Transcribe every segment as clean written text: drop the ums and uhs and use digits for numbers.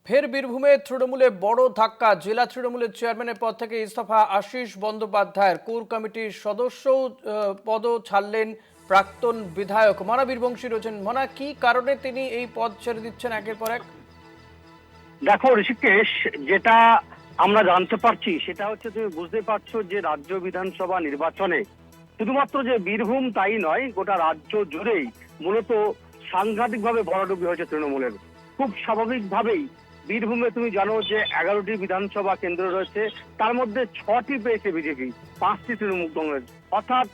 ফের বীরভূমে তৃণমূলে বড় ধাক্কা। জেলা তৃণমূলের চেয়ারম্যানের পদ থেকে ইস্তফা আশিস বন্দ্যোপাধ্যায়ের। কোর কমিটির সদস্য পদও ছাড়লেন প্রাক্তন বিধায়ক মনা বীরবংশী রয়েছেন। মনা, কি কারণে তিনি এই পদ ছেড়ে দিচ্ছেন একের পর এক? দেখো ঋষিকেশ, যেটা আমরা জানতে পারছি সেটা হচ্ছে, তুমি বুঝতে পারছো যে রাজ্য বিধানসভা নির্বাচনে শুধুমাত্র যে বীরভূম তাই নয়, গোটা রাজ্য জুড়েই মূলত সাংঘাতিকভাবে ভরাডুবি হয়েছে তৃণমূলের। খুব স্বাভাবিকভাবেই বীরভূমে তুমি জানো যে 11টি বিধানসভা কেন্দ্র রয়েছে, তার মধ্যে 6টি পেয়েছে বিজেপি, 5টি তৃণমূল কংগ্রেস। অর্থাৎ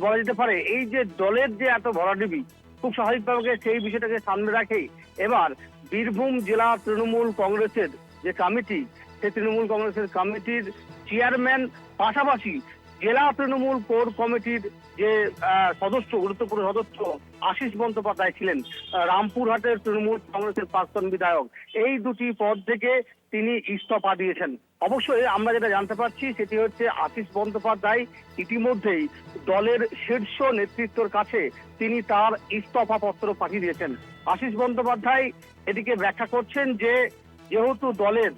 বলা যেতে পারে এই যে দলের যে এত ভরাডুবি, খুব স্বাভাবিকভাবে সেই বিষয়টাকে সামনে রাখেই এবার বীরভূম জেলা তৃণমূল কংগ্রেসের যে কমিটি, সেই তৃণমূল কংগ্রেসের কমিটির চেয়ারম্যান পাশাপাশি জেলা তৃণমূল কোর কমিটির যে সদস্য, গুরুত্বপূর্ণ সদস্য আশিস বন্দ্যোপাধ্যায় ছিলেন, রামপুরহাটের তৃণমূল কংগ্রেসের প্রাক্তন বিধায়ক, এই দুটি পদ থেকে তিনি ইস্তফা দিয়েছেন। অবশ্যই আমরা যেটা জানতে পারছি সেটি হচ্ছে আশিস বন্দ্যোপাধ্যায় ইতিমধ্যেই দলের শীর্ষ নেতৃত্বের কাছে তিনি তার ইস্তফা পত্র পাঠিয়ে দিয়েছেন। আশিস বন্দ্যোপাধ্যায় এটিকে ব্যাখ্যা করছেন যে যেহেতু দলের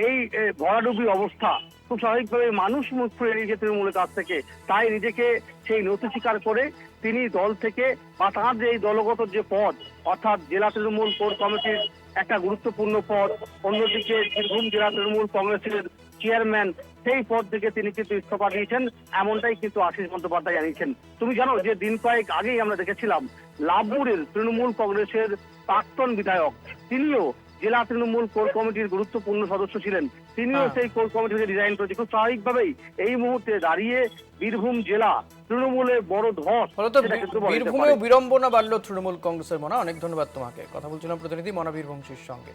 এই ভরাডুবি অবস্থা, খুব স্বাভাবিকভাবে মানুষ মুখ ফিরে নিয়েছে তৃণমূলের কাছ থেকে, তাই নিজেকে সেই নথি স্বীকার করে তিনি দল থেকে বা তাঁর যে এই দলগত যে পদ, অর্থাৎ জেলা তৃণমূল কোর কমিটির একটা গুরুত্বপূর্ণ পদ, অন্যদিকে বীরভূম জেলা তৃণমূল কংগ্রেসের চেয়ারম্যান, সেই পদ থেকে তিনি কিন্তু ইস্তফা দিয়েছেন, এমনটাই কিন্তু আশিস বন্দ্যোপাধ্যায় জানিয়েছেন। তুমি জানো যে দিন কয়েক আগেই আমরা দেখেছিলাম লাভপুরের তৃণমূল কংগ্রেসের প্রাক্তন বিধায়ক, তিনিও জেলা তৃণমূল কোর কমিটির গুরুত্বপূর্ণ সদস্য ছিলেন, তিনিও সেই কোর কমিটি থেকে রিজাইন করেছে। খুব স্বাভাবিকভাবেই এই মুহূর্তে দাঁড়িয়ে বীরভূম জেলা তৃণমূলে বড় ধস। ফলত বীরভূমেও বিড়ম্বনা বাড়ল তৃণমূল কংগ্রেসের। মনা, অনেক ধন্যবাদ তোমাকে। কথা বলছিলাম প্রতিনিধি মনা বীরবংশীর সঙ্গে।